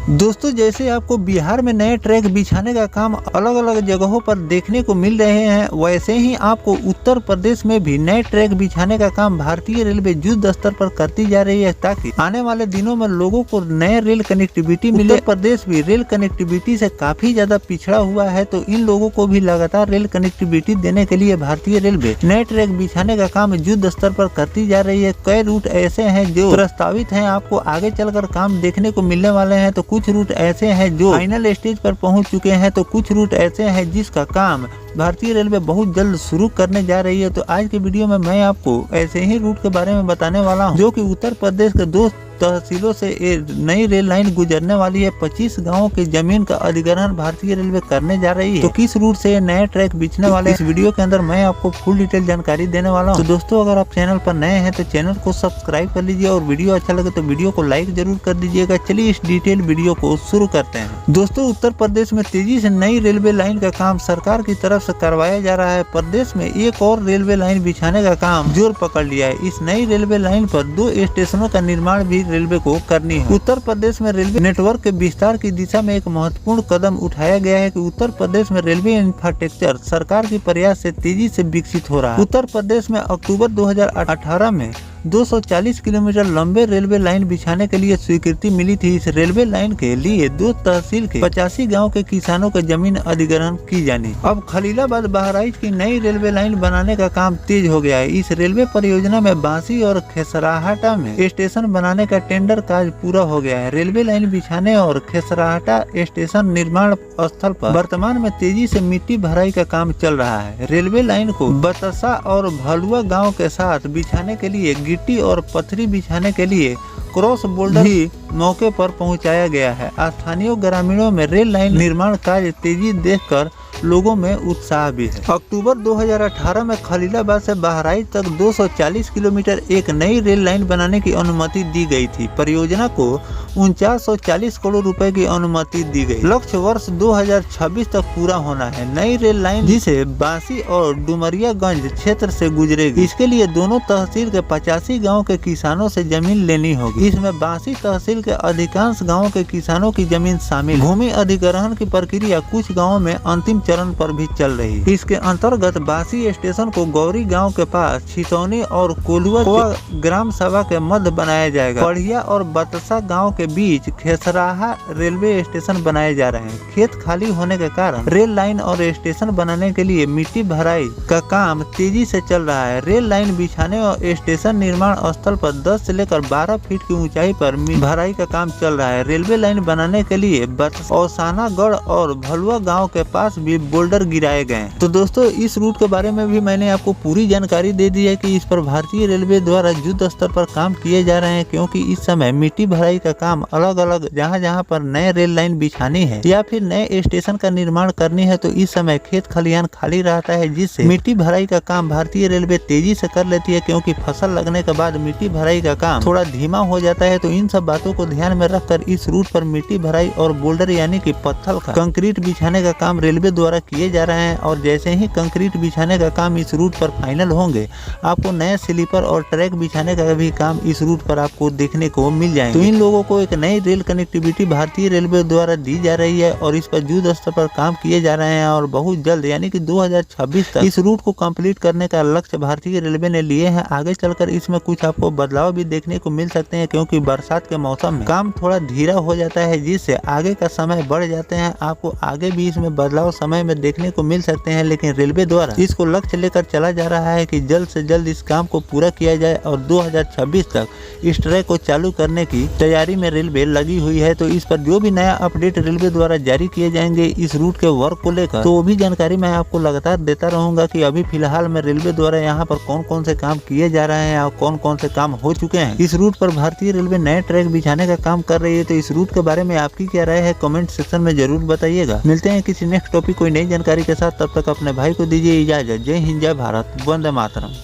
दोस्तों, जैसे आपको बिहार में नए ट्रैक बिछाने का काम अलग अलग जगहों पर देखने को मिल रहे हैं, वैसे ही आपको उत्तर प्रदेश में भी नए ट्रैक बिछाने का काम भारतीय रेलवे युद्ध स्तर पर करती जा रही है, ताकि आने वाले दिनों में लोगों को नए रेल कनेक्टिविटी मिले। उत्तर प्रदेश भी रेल कनेक्टिविटी से काफी ज्यादा पिछड़ा हुआ है, तो इन लोगों को भी लगातार रेल कनेक्टिविटी देने के लिए भारतीय रेलवे नए ट्रैक बिछाने का काम युद्ध स्तर पर करती जा रही है। कई रूट ऐसे हैं जो प्रस्तावित हैं, आपको आगे चलकर काम देखने को मिलने वाले हैं, तो कुछ रूट ऐसे हैं जो फाइनल स्टेज पर पहुंच चुके हैं, तो कुछ रूट ऐसे हैं जिसका काम भारतीय रेलवे बहुत जल्द शुरू करने जा रही है। तो आज के वीडियो में मैं आपको ऐसे ही रूट के बारे में बताने वाला हूं, जो कि उत्तर प्रदेश के 2 तहसीलों से नई रेल लाइन गुजरने वाली है। 25 गांवों की जमीन का अधिग्रहण भारतीय रेलवे करने जा रही है। तो किस रूट से नए ट्रैक बिछने वाले, इस वीडियो के अंदर मैं आपको फुल डिटेल जानकारी देने वाला हूं। तो दोस्तों, अगर आप चैनल पर नए हैं तो चैनल को सब्सक्राइब कर लीजिए, और वीडियो अच्छा लगे तो वीडियो को लाइक जरूर कर दीजिएगा। चलिए इस डिटेल वीडियो को शुरू करते हैं। दोस्तों, उत्तर प्रदेश में तेजी से नई रेलवे लाइन का काम सरकार की तरफ से करवाया जा रहा है। प्रदेश में एक और रेलवे लाइन बिछाने का काम जोर पकड़ लिया है। इस नई रेलवे लाइन पर 2 स्टेशनों का निर्माण भी रेलवे को करनी है। उत्तर प्रदेश में रेलवे नेटवर्क के विस्तार की दिशा में एक महत्वपूर्ण कदम उठाया गया है कि उत्तर प्रदेश में रेलवे इंफ्रास्ट्रक्चर सरकार के प्रयास से तेजी से विकसित हो रहा है। उत्तर प्रदेश में अक्टूबर 2018 में 240 किलोमीटर लंबे रेलवे लाइन बिछाने के लिए स्वीकृति मिली थी। इस रेलवे लाइन के लिए 2 तहसील के 85 गांव के किसानों के जमीन अधिग्रहण की जानी। अब खलीलाबाद बहराइच की नई रेलवे लाइन बनाने का काम तेज हो गया है। इस रेलवे परियोजना में बांसी और खेसराहटा में स्टेशन बनाने का टेंडर कार्य पूरा हो गया है। रेलवे लाइन बिछाने और खेसराहटा स्टेशन निर्माण स्थल पर वर्तमान में तेजी से मिट्टी भराई का काम चल रहा है। रेलवे लाइन को बतसा और भलुआ गाँव के साथ बिछाने के लिए गिट्टी और पत्थरी बिछाने के लिए क्रॉस बोल्डर भी मौके पर पहुंचाया गया है। स्थानीय ग्रामीणों में रेल लाइन निर्माण कार्य तेजी देखकर लोगों में उत्साह भी है। अक्टूबर 2018 में खलीलाबाद से बहराइच तक 240 किलोमीटर एक नई रेल लाइन बनाने की अनुमति दी गई थी। परियोजना को 4940 करोड़ रुपए की अनुमति दी गई। लक्ष्य वर्ष 2026 तक पूरा होना है। नई रेल लाइन जिसे बांसी और डुमरियागंज क्षेत्र से गुजरेगी, इसके लिए दोनों तहसील के 85 गाँव के किसानों से जमीन लेनी होगी। इसमें बांसी तहसील के अधिकांश गाँव के किसानों की जमीन शामिल। भूमि अधिग्रहण की प्रक्रिया कुछ गाँव में अंतिम चरण पर भी चल रही है। इसके अंतर्गत बांसी स्टेशन को गौरी गांव के पास छितौनी और कोलुआ ग्राम सभा के मध्य बनाया जाएगा। पढ़िया और बतसा गांव के बीच खेसराहा रेलवे स्टेशन बनाए जा रहे हैं। खेत खाली होने के कारण रेल लाइन और स्टेशन बनाने के लिए मिट्टी भराई का काम तेजी से चल रहा है। रेल लाइन बिछाने और स्टेशन निर्माण स्थल पर 10 से लेकर 12 फीट की ऊंचाई पर भराई का काम चल रहा है। रेलवे लाइन बनाने के लिए औसानागढ़ और भलुआ गाँव के पास भी बोल्डर गिराए गए। तो दोस्तों, इस रूट के बारे में भी मैंने आपको पूरी जानकारी दे दी है कि इस पर भारतीय रेलवे द्वारा युद्ध स्तर पर काम किए जा रहे हैं, क्योंकि इस समय मिट्टी भराई का काम अलग अलग जहां पर नए रेल लाइन बिछानी है या फिर नए स्टेशन का निर्माण करनी है, तो इस समय खेत खलिहान खाली रहता है, जिससे मिट्टी भराई का काम भारतीय रेलवे तेजी से कर लेती है। क्योंकि फसल लगने के बाद मिट्टी भराई का काम थोड़ा धीमा हो जाता है। तो इन सब बातों को ध्यान में रखकर इस रूट पर मिट्टी भराई और बोल्डर यानी कि पत्थर का कंक्रीट बिछाने का काम रेलवे द्वारा किए जा रहे हैं। और जैसे ही कंक्रीट बिछाने का काम इस रूट पर फाइनल होंगे, आपको नए स्लीपर और ट्रैक बिछाने का भी काम इस रूट पर आपको देखने को मिल जाएंगे। तो इन लोगों को एक नई रेल कनेक्टिविटी भारतीय रेलवे द्वारा दी जा रही है, और इस पर युद्ध स्तर पर काम किए जा रहे हैं। और बहुत जल्द यानी कि 2026 तक इस रूट को कंप्लीट करने का लक्ष्य भारतीय रेलवे ने लिए हैं। आगे चलकर इसमें कुछ आपको बदलाव भी देखने को मिल सकते हैं, क्योंकि बरसात के मौसम में काम थोड़ा धीरा हो जाता है, जिससे आगे का समय बढ़ जाते हैं। आपको आगे भी इसमें बदलाव समय में देखने को मिल सकते हैं, लेकिन रेलवे द्वारा इसको लक्ष्य लेकर चला जा रहा है कि जल्द से जल्द इस काम को पूरा किया जाए, और 2026 तक इस ट्रैक को चालू करने की तैयारी में रेलवे लगी हुई है। तो इस पर जो भी नया अपडेट रेलवे द्वारा जारी किए जाएंगे इस रूट के वर्क को लेकर, तो वो भी जानकारी मैं आपको लगातार देता रहूंगा कि अभी फिलहाल में रेलवे द्वारा यहाँ पर कौन कौन से काम किए जा रहे हैं और कौन कौन से काम हो चुके हैं। इस रूट पर भारतीय रेलवे नए ट्रैक बिछाने का काम कर रही है। तो इस रूट के बारे में आपकी क्या राय है, कमेंट सेक्शन में जरूर बताइएगा। मिलते हैं किसी नेक्स्ट टॉपिक कोई नई जानकारी के साथ, तब तक अपने भाई को दीजिए इजाजत। जय हिंद, जय भारत, वंदे मातरम।